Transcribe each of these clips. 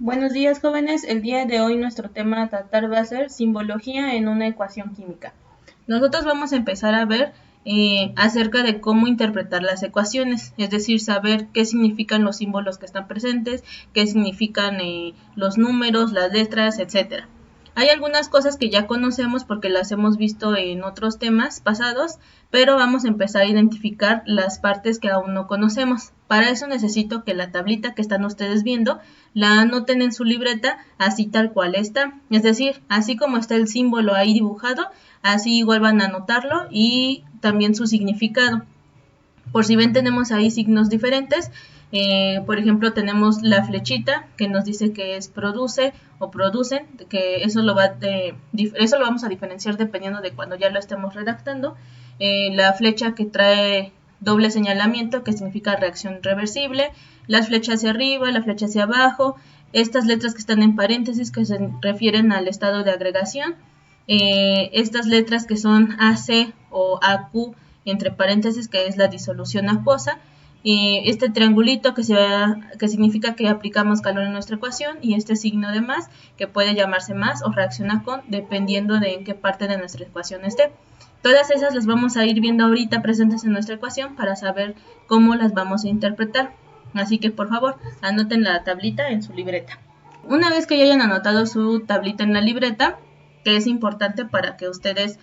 Buenos días, jóvenes. El día de hoy nuestro tema a tratar va a ser simbología en una ecuación química. Nosotros vamos a empezar a ver acerca de cómo interpretar las ecuaciones, es decir, saber qué significan los símbolos que están presentes, qué significan los números, las letras, etcétera. Hay algunas cosas que ya conocemos porque las hemos visto en otros temas pasados, pero vamos a empezar a identificar las partes que aún no conocemos. Para eso necesito que la tablita que están ustedes viendo la anoten en su libreta así tal cual está. Es decir, así como está el símbolo ahí dibujado, así igual van a anotarlo y también su significado. Por si ven, tenemos ahí signos diferentes. Por ejemplo, tenemos la flechita que nos dice que es produce o producen, que eso lo vamos a diferenciar dependiendo de cuando ya lo estemos redactando. La flecha que trae doble señalamiento, que significa reacción reversible, las flechas hacia arriba, la flecha hacia abajo, estas letras que están en paréntesis que se refieren al estado de agregación, estas letras que son AC o AQ entre paréntesis, que es la disolución acuosa, este triangulito que significa que aplicamos calor en nuestra ecuación, y este signo de más que puede llamarse más o reacciona con, dependiendo de en qué parte de nuestra ecuación esté. Todas esas las vamos a ir viendo ahorita presentes en nuestra ecuación para saber cómo las vamos a interpretar. Así que por favor anoten la tablita en su libreta. Una vez que ya hayan anotado su tablita en la libreta, que es importante para que ustedes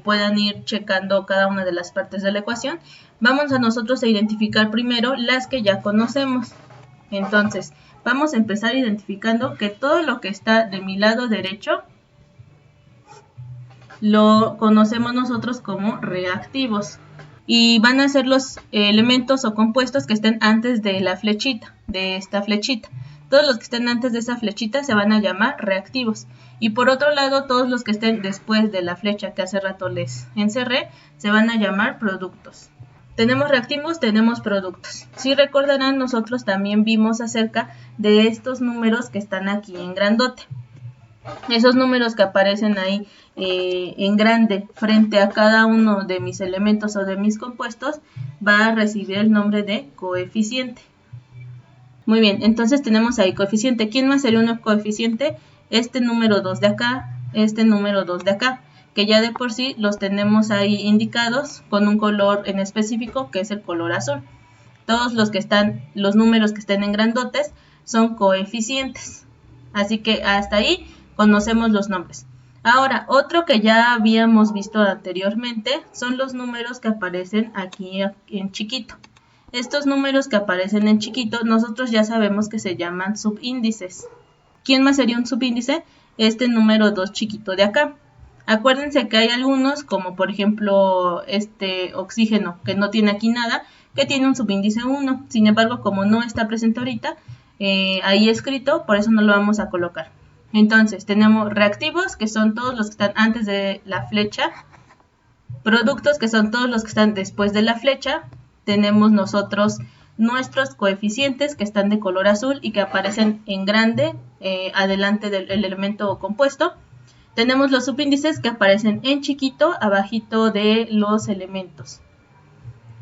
puedan ir checando cada una de las partes de la ecuación, vamos a nosotros a identificar primero las que ya conocemos. Entonces, vamos a empezar identificando que todo lo que está de mi lado derecho lo conocemos nosotros como reactivos. Y van a ser los elementos o compuestos que estén antes de la flechita, de esta flechita. Todos los que estén antes de esa flechita se van a llamar reactivos. Y por otro lado, todos los que estén después de la flecha que hace rato les encerré, se van a llamar productos. Tenemos reactivos, tenemos productos. Si recordarán, nosotros también vimos acerca de estos números que están aquí en grandote. Esos números que aparecen ahí en grande frente a cada uno de mis elementos o de mis compuestos va a recibir el nombre de coeficiente. Muy bien, entonces tenemos ahí coeficiente. ¿Quién más sería un coeficiente? Este número 2 de acá, este número 2 de acá, que ya de por sí los tenemos ahí indicados con un color en específico, que es el color azul. Todos los números que estén en grandotes son coeficientes. Así que hasta ahí conocemos los nombres. Ahora, otro que ya habíamos visto anteriormente son los números que aparecen aquí en chiquito. Estos números que aparecen en chiquito, nosotros ya sabemos que se llaman subíndices. ¿Quién más sería un subíndice? Este número 2 chiquito de acá. Acuérdense que hay algunos, como por ejemplo este oxígeno, que no tiene aquí nada, que tiene un subíndice 1. Sin embargo, como no está presente ahorita, ahí escrito, por eso no lo vamos a colocar. Entonces, tenemos reactivos, que son todos los que están antes de la flecha. Productos, que son todos los que están después de la flecha. Tenemos nosotros nuestros coeficientes, que están de color azul y que aparecen en grande adelante del elemento compuesto. Tenemos los subíndices, que aparecen en chiquito abajito de los elementos.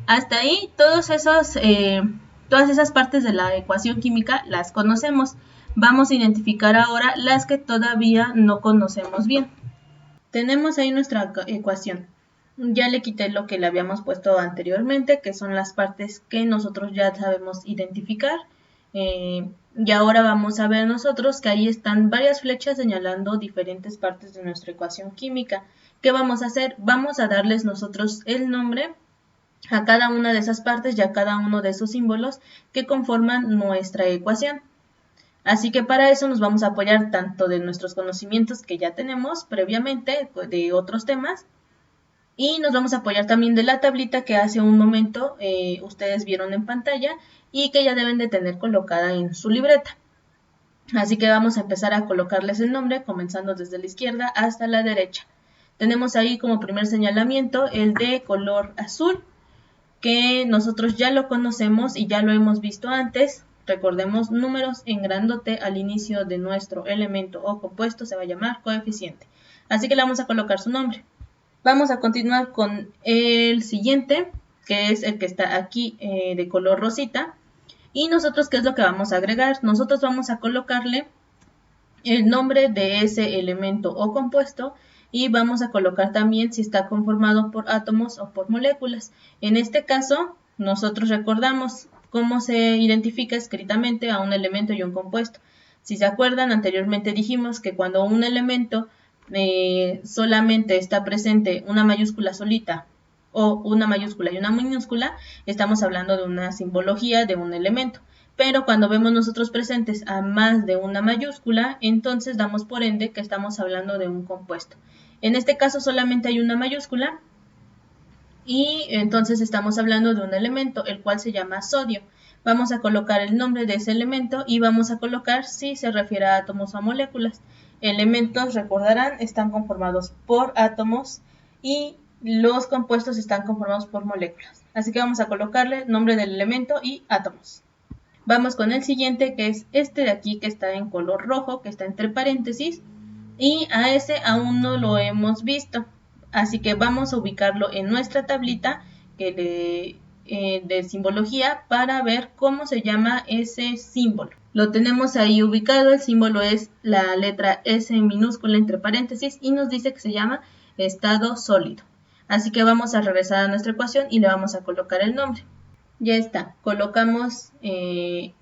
Hasta ahí todas esas partes de la ecuación química las conocemos. Vamos a identificar ahora las que todavía no conocemos bien. Tenemos ahí nuestra ecuación. Ya le quité lo que le habíamos puesto anteriormente, que son las partes que nosotros ya sabemos identificar. Y ahora vamos a ver nosotros que ahí están varias flechas señalando diferentes partes de nuestra ecuación química. ¿Qué vamos a hacer? Vamos a darles nosotros el nombre a cada una de esas partes y a cada uno de esos símbolos que conforman nuestra ecuación. Así que para eso nos vamos a apoyar tanto de nuestros conocimientos que ya tenemos previamente de otros temas, y nos vamos a apoyar también de la tablita que hace un momento ustedes vieron en pantalla y que ya deben de tener colocada en su libreta. Así que vamos a empezar a colocarles el nombre, comenzando desde la izquierda hasta la derecha. Tenemos ahí como primer señalamiento el de color azul, que nosotros ya lo conocemos y ya lo hemos visto antes. Recordemos, números en grandote al inicio de nuestro elemento o compuesto se va a llamar coeficiente. Así que le vamos a colocar su nombre. Vamos a continuar con el siguiente, que es el que está aquí de color rosita, Y nosotros, ¿qué es lo que vamos a agregar? Nosotros vamos a colocarle el nombre de ese elemento o compuesto y vamos a colocar también si está conformado por átomos o por moléculas. En este caso, nosotros recordamos cómo se identifica escritamente a un elemento y un compuesto. Si se acuerdan, anteriormente dijimos que cuando un elemento solamente está presente una mayúscula solita o una mayúscula y una minúscula, estamos hablando de una simbología de un elemento. Pero cuando vemos nosotros presentes a más de una mayúscula, entonces damos por ende que estamos hablando de un compuesto. En este caso solamente hay una mayúscula y entonces estamos hablando de un elemento, el cual se llama sodio. Vamos a colocar el nombre de ese elemento y vamos a colocar si se refiere a átomos o a moléculas. Elementos, recordarán, están conformados por átomos y los compuestos están conformados por moléculas. Así que vamos a colocarle nombre del elemento y átomos. Vamos con el siguiente, que es este de aquí, que está en color rojo, que está entre paréntesis, y a ese aún no lo hemos visto. Así que vamos a ubicarlo en nuestra tablita de simbología para ver cómo se llama ese símbolo. Lo tenemos ahí ubicado, el símbolo es la letra S minúscula entre paréntesis y nos dice que se llama estado sólido. Así que vamos a regresar a nuestra ecuación y le vamos a colocar el nombre. Ya está, colocamos el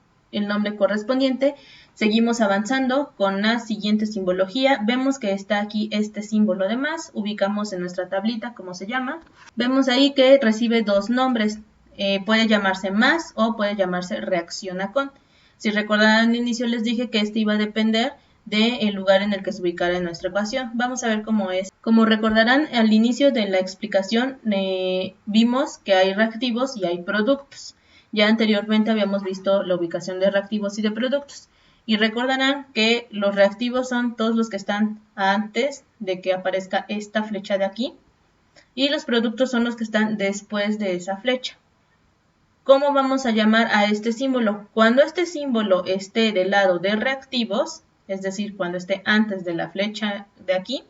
nombre correspondiente, seguimos avanzando con la siguiente simbología, vemos que está aquí este símbolo de más, ubicamos en nuestra tablita cómo se llama, vemos ahí que recibe dos nombres, puede llamarse más o puede llamarse reacciona con. Si recordarán al inicio les dije que este iba a depender del lugar en el que se ubicara en nuestra ecuación. Vamos a ver cómo es. Como recordarán, al inicio de la explicación vimos que hay reactivos y hay productos. Ya anteriormente habíamos visto la ubicación de reactivos y de productos. Y recordarán que los reactivos son todos los que están antes de que aparezca esta flecha de aquí. Y los productos son los que están después de esa flecha. ¿Cómo vamos a llamar a este símbolo? Cuando este símbolo esté del lado de reactivos, es decir, cuando esté antes de la flecha de aquí,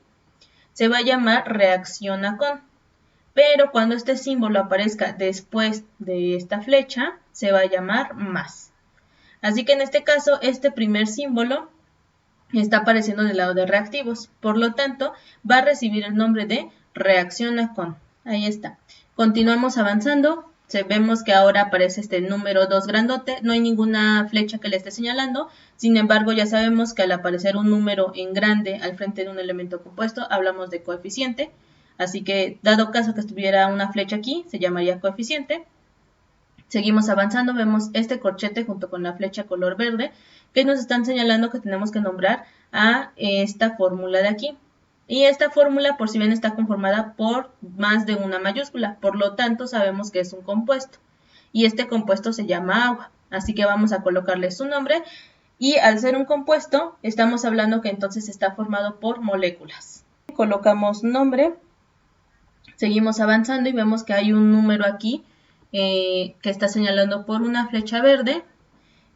se va a llamar reacciona con. Pero cuando este símbolo aparezca después de esta flecha, se va a llamar más. Así que en este caso, este primer símbolo está apareciendo del lado de reactivos. Por lo tanto, va a recibir el nombre de reacciona con. Ahí está. Continuamos avanzando. Vemos que ahora aparece este número 2 grandote, no hay ninguna flecha que le esté señalando, sin embargo ya sabemos que al aparecer un número en grande al frente de un elemento compuesto, hablamos de coeficiente, así que dado caso que estuviera una flecha aquí, se llamaría coeficiente. Seguimos avanzando, vemos este corchete junto con la flecha color verde, que nos están señalando que tenemos que nombrar a esta fórmula de aquí. Y esta fórmula, por si bien, está conformada por más de una mayúscula, por lo tanto sabemos que es un compuesto. Y este compuesto se llama agua, así que vamos a colocarle su nombre. Y al ser un compuesto, estamos hablando que entonces está formado por moléculas. Colocamos nombre, seguimos avanzando y vemos que hay un número aquí que está señalando por una flecha verde.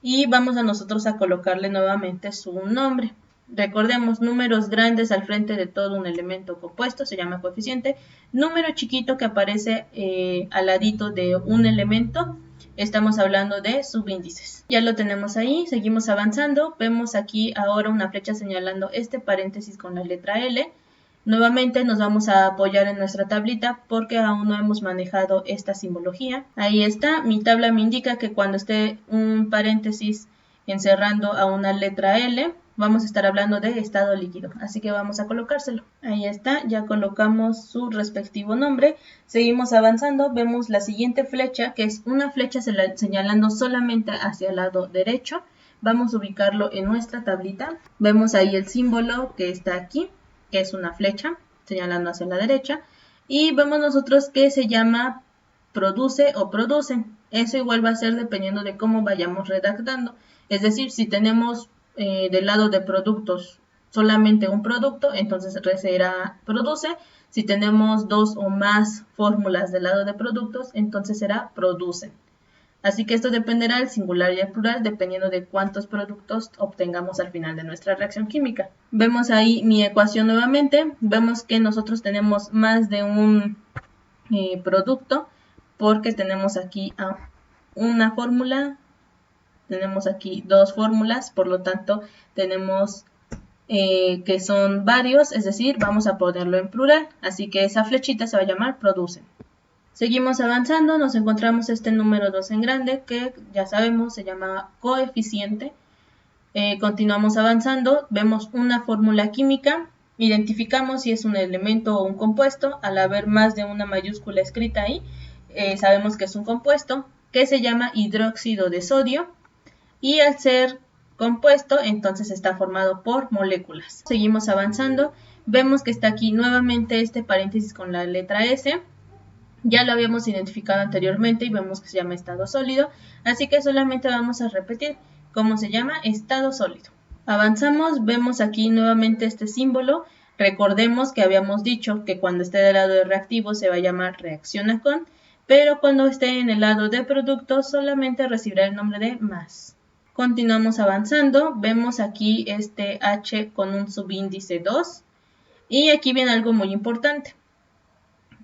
Y vamos a nosotros a colocarle nuevamente su nombre. Recordemos, números grandes al frente de todo un elemento compuesto se llama coeficiente. Número chiquito que aparece al ladito de un elemento, estamos hablando de subíndices. Ya lo tenemos ahí, seguimos avanzando. Vemos aquí ahora una flecha señalando este paréntesis con la letra L. Nuevamente nos vamos a apoyar en nuestra tablita porque aún no hemos manejado esta simbología. Ahí está, mi tabla me indica que cuando esté un paréntesis encerrando a una letra L, vamos a estar hablando de estado líquido, así que vamos a colocárselo. Ahí está, ya colocamos su respectivo nombre. Seguimos avanzando, vemos la siguiente flecha, que es una flecha señalando solamente hacia el lado derecho. Vamos a ubicarlo en nuestra tablita. Vemos ahí el símbolo que está aquí, que es una flecha señalando hacia la derecha. Y vemos nosotros que se llama produce o producen. Eso igual va a ser dependiendo de cómo vayamos redactando. Es decir, si tenemos del lado de productos solamente un producto, entonces será produce. Si tenemos dos o más fórmulas del lado de productos, entonces será producen. Así que esto dependerá del singular y el plural dependiendo de cuántos productos obtengamos al final de nuestra reacción química. Vemos ahí mi ecuación nuevamente. Vemos que nosotros tenemos más de un producto porque tenemos aquí una fórmula tenemos aquí dos fórmulas, por lo tanto tenemos que son varios, es decir, vamos a ponerlo en plural, así que esa flechita se va a llamar producen. Seguimos avanzando, nos encontramos este número 2 en grande, que ya sabemos se llama coeficiente. Continuamos avanzando, vemos una fórmula química, identificamos si es un elemento o un compuesto. Al haber más de una mayúscula escrita ahí, sabemos que es un compuesto, que se llama hidróxido de sodio, y al ser compuesto, entonces está formado por moléculas. Seguimos avanzando, vemos que está aquí nuevamente este paréntesis con la letra S. Ya lo habíamos identificado anteriormente y vemos que se llama estado sólido, así que solamente vamos a repetir cómo se llama: estado sólido. Avanzamos, vemos aquí nuevamente este símbolo. Recordemos que habíamos dicho que cuando esté del lado de reactivo se va a llamar reacciona con, pero cuando esté en el lado de producto solamente recibirá el nombre de más. Continuamos avanzando, vemos aquí este H con un subíndice 2 y aquí viene algo muy importante.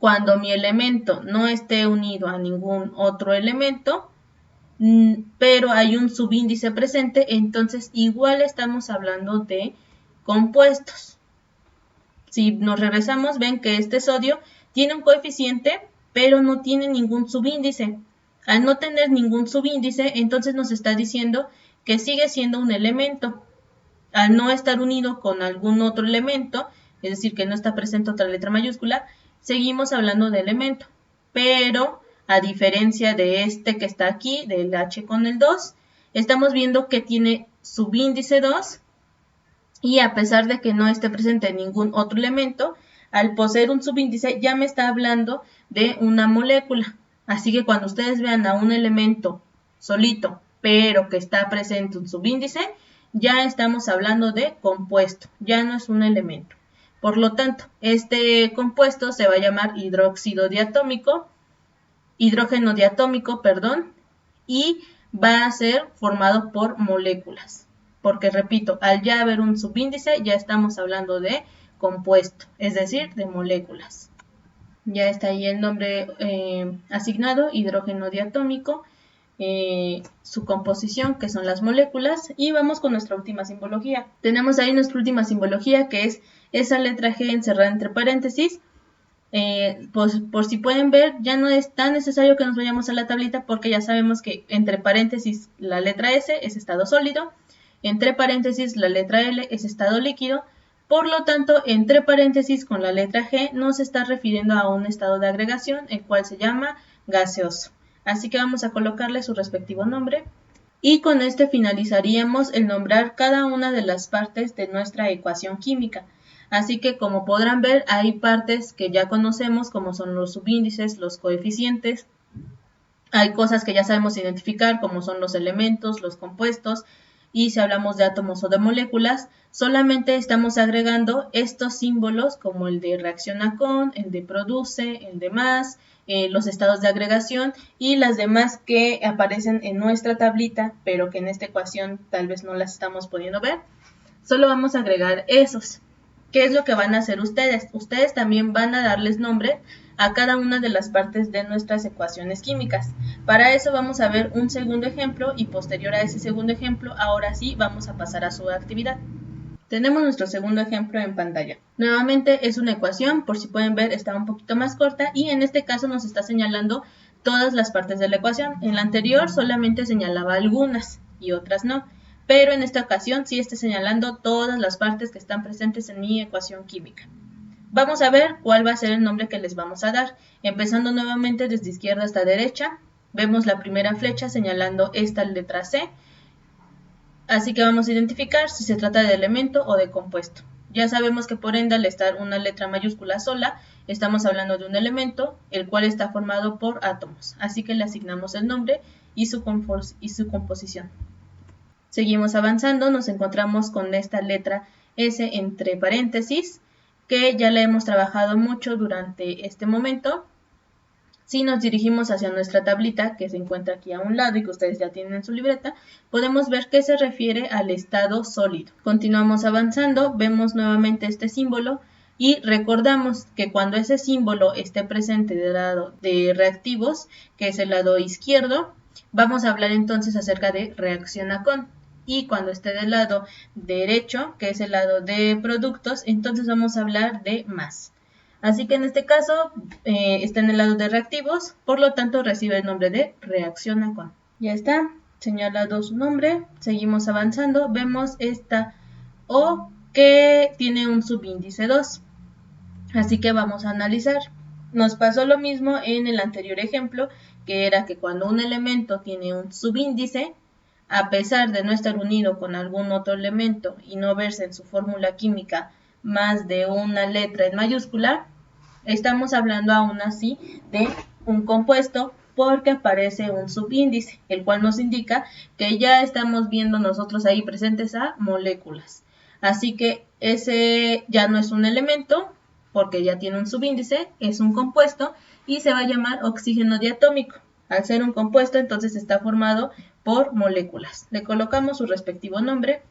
Cuando mi elemento no esté unido a ningún otro elemento, pero hay un subíndice presente, entonces igual estamos hablando de compuestos. Si nos regresamos, ven que este sodio tiene un coeficiente, pero no tiene ningún subíndice. Al no tener ningún subíndice, entonces nos está diciendo que sigue siendo un elemento. Al no estar unido con algún otro elemento, es decir, que no está presente otra letra mayúscula, seguimos hablando de elemento. Pero, a diferencia de este que está aquí, del H con el 2, estamos viendo que tiene subíndice 2, y a pesar de que no esté presente ningún otro elemento, al poseer un subíndice ya me está hablando de una molécula. Así que cuando ustedes vean a un elemento solito, pero que está presente un subíndice, ya estamos hablando de compuesto, ya no es un elemento. Por lo tanto, este compuesto se va a llamar hidrógeno diatómico, y va a ser formado por moléculas. Porque, repito, al ya haber un subíndice, ya estamos hablando de compuesto, es decir, de moléculas. Ya está ahí el nombre asignado, hidrógeno diatómico, su composición, que son las moléculas, y vamos con nuestra última simbología. Tenemos ahí nuestra última simbología, que es esa letra G encerrada entre paréntesis. Por si pueden ver, ya no es tan necesario que nos vayamos a la tablita, porque ya sabemos que entre paréntesis la letra S es estado sólido, entre paréntesis la letra L es estado líquido. Por lo tanto, entre paréntesis con la letra G nos está refiriendo a un estado de agregación, el cual se llama gaseoso. Así que vamos a colocarle su respectivo nombre. Y con este finalizaríamos el nombrar cada una de las partes de nuestra ecuación química. Así que, como podrán ver, hay partes que ya conocemos, como son los subíndices, los coeficientes. Hay cosas que ya sabemos identificar, como son los elementos, los compuestos. Y si hablamos de átomos o de moléculas, solamente estamos agregando estos símbolos, como el de reacciona con, el de produce, el de más, los estados de agregación y las demás que aparecen en nuestra tablita, pero que en esta ecuación tal vez no las estamos pudiendo ver. Solo vamos a agregar esos. ¿Qué es lo que van a hacer ustedes? Ustedes también van a darles nombre a cada una de las partes de nuestras ecuaciones químicas. Para eso vamos a ver un segundo ejemplo y posterior a ese segundo ejemplo, ahora sí vamos a pasar a su actividad. Tenemos nuestro segundo ejemplo en pantalla. Nuevamente es una ecuación, por si pueden ver está un poquito más corta y en este caso nos está señalando todas las partes de la ecuación. En la anterior solamente señalaba algunas y otras no. Pero en esta ocasión sí está señalando todas las partes que están presentes en mi ecuación química. Vamos a ver cuál va a ser el nombre que les vamos a dar. Empezando nuevamente desde izquierda hasta derecha, vemos la primera flecha señalando esta letra C. Así que vamos a identificar si se trata de elemento o de compuesto. Ya sabemos que por ende al estar una letra mayúscula sola, estamos hablando de un elemento, el cual está formado por átomos. Así que le asignamos el nombre y su composición. Seguimos avanzando, nos encontramos con esta letra S entre paréntesis, que ya la hemos trabajado mucho durante este momento. Si nos dirigimos hacia nuestra tablita, que se encuentra aquí a un lado y que ustedes ya tienen en su libreta, podemos ver que se refiere al estado sólido. Continuamos avanzando, vemos nuevamente este símbolo y recordamos que cuando ese símbolo esté presente del lado de reactivos, que es el lado izquierdo, Vamos a hablar entonces acerca de reacciona con. Y cuando esté del lado derecho, que es el lado de productos, entonces vamos a hablar de más. Así que en este caso está en el lado de reactivos, por lo tanto recibe el nombre de reacciona con. Ya está, señalado su nombre, seguimos avanzando, vemos esta O que tiene un subíndice 2. Así que vamos a analizar. Nos pasó lo mismo en el anterior ejemplo, que era que cuando un elemento tiene un subíndice, a pesar de no estar unido con algún otro elemento y no verse en su fórmula química más de una letra en mayúscula, estamos hablando aún así de un compuesto porque aparece un subíndice, el cual nos indica que ya estamos viendo nosotros ahí presentes a moléculas. Así que ese ya no es un elemento porque ya tiene un subíndice, es un compuesto y se va a llamar oxígeno diatómico. Al ser un compuesto, entonces está formado por moléculas. Le colocamos su respectivo nombre.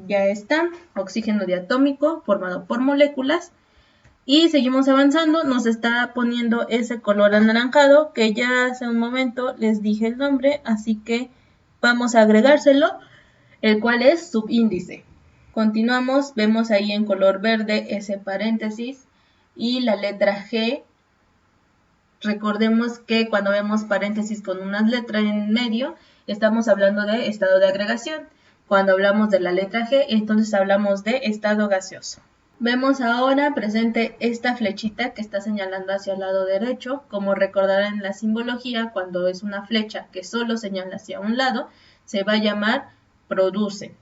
Ya está, oxígeno diatómico formado por moléculas. Y seguimos avanzando, nos está poniendo ese color anaranjado que ya hace un momento les dije el nombre, así que vamos a agregárselo, el cual es subíndice. Continuamos, vemos ahí en color verde ese paréntesis y la letra G. Recordemos que cuando vemos paréntesis con unas letras en medio, estamos hablando de estado de agregación. Cuando hablamos de la letra G, entonces hablamos de estado gaseoso. Vemos ahora presente esta flechita que está señalando hacia el lado derecho. Como recordarán en la simbología, cuando es una flecha que solo señala hacia un lado, se va a llamar produce.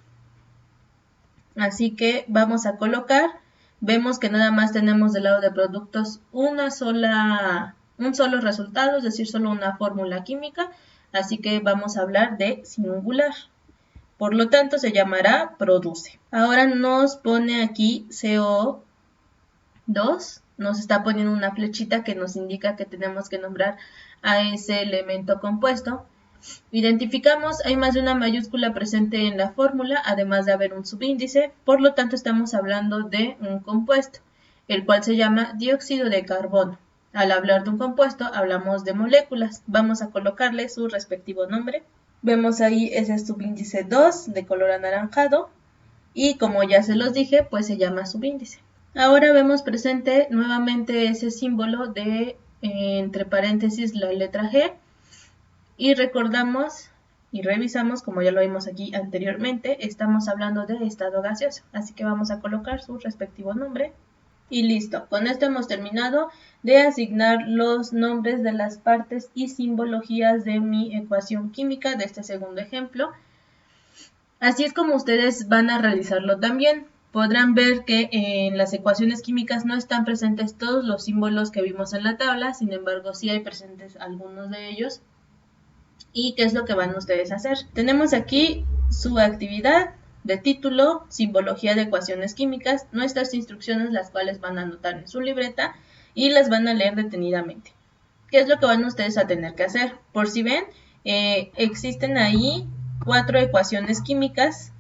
Así que vamos a colocar, vemos que nada más tenemos del lado de productos un solo resultado, es decir, solo una fórmula química, así que vamos a hablar de singular. Por lo tanto, se llamará produce. Ahora nos pone aquí CO2, nos está poniendo una flechita que nos indica que tenemos que nombrar a ese elemento compuesto. Identificamos, hay más de una mayúscula presente en la fórmula, además de haber un subíndice, por lo tanto estamos hablando de un compuesto, el cual se llama dióxido de carbono. Al hablar de un compuesto, hablamos de moléculas. Vamos a colocarle su respectivo nombre. Vemos ahí ese subíndice 2 de color anaranjado y como ya se los dije, pues se llama subíndice. Ahora vemos presente nuevamente ese símbolo de entre paréntesis la letra G y recordamos y revisamos, como ya lo vimos aquí anteriormente, estamos hablando de estado gaseoso, así que vamos a colocar su respectivo nombre. Y listo, con esto hemos terminado de asignar los nombres de las partes y simbologías de mi ecuación química de este segundo ejemplo. Así es como ustedes van a realizarlo también. Podrán ver que en las ecuaciones químicas no están presentes todos los símbolos que vimos en la tabla, sin embargo sí hay presentes algunos de ellos. ¿Y qué es lo que van ustedes a hacer? Tenemos aquí su actividad de título, simbología de ecuaciones químicas, nuestras instrucciones, las cuales van a anotar en su libreta y las van a leer detenidamente. ¿Qué es lo que van ustedes a tener que hacer? Por si ven, existen ahí 4 ecuaciones químicas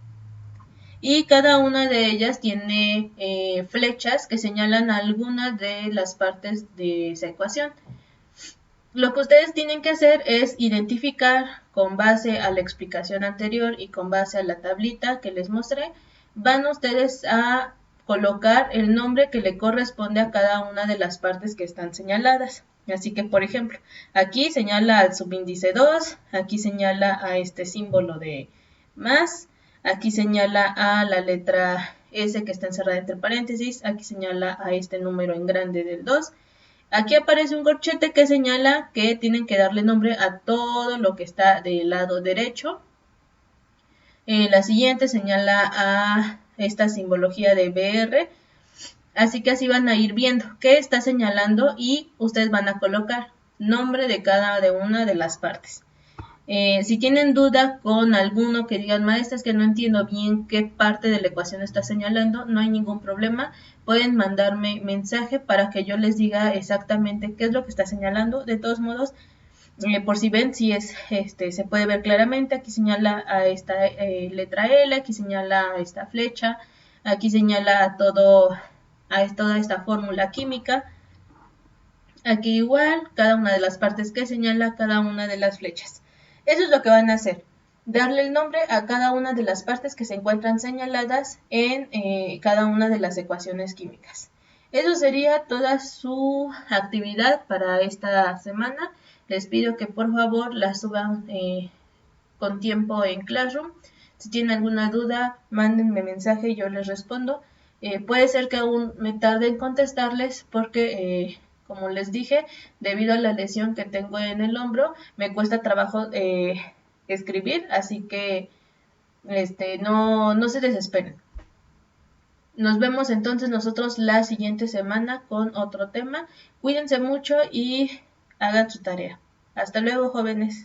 y cada una de ellas tiene flechas que señalan algunas de las partes de esa ecuación. Lo que ustedes tienen que hacer es identificar con base a la explicación anterior y con base a la tablita que les mostré, van ustedes a colocar el nombre que le corresponde a cada una de las partes que están señaladas. Así que, por ejemplo, aquí señala al subíndice 2, aquí señala a este símbolo de más, aquí señala a la letra S que está encerrada entre paréntesis, aquí señala a este número en grande del 2. Aquí aparece un corchete que señala que tienen que darle nombre a todo lo que está del lado derecho. La siguiente señala a esta simbología de BR. Así que así van a ir viendo qué está señalando y ustedes van a colocar nombre de cada una de las partes. Si tienen duda con alguno que digan, maestra, es que no entiendo bien qué parte de la ecuación está señalando, no hay ningún problema. Pueden mandarme mensaje para que yo les diga exactamente qué es lo que está señalando. De todos modos, por si ven, si es, se puede ver claramente. Aquí señala a esta letra L, aquí señala a esta flecha, aquí señala a toda esta fórmula química. Aquí igual, cada una de las partes que señala cada una de las flechas. Eso es lo que van a hacer. Darle el nombre a cada una de las partes que se encuentran señaladas en cada una de las ecuaciones químicas. Eso sería toda su actividad para esta semana. Les pido que por favor la suban con tiempo en Classroom. Si tienen alguna duda, mándenme mensaje y yo les respondo. Puede ser que aún me tarde en contestarles porque, como les dije, debido a la lesión que tengo en el hombro, me cuesta trabajo escribir, así que no se desesperen. Nos vemos entonces nosotros la siguiente semana con otro tema. Cuídense mucho y hagan su tarea. Hasta luego, jóvenes.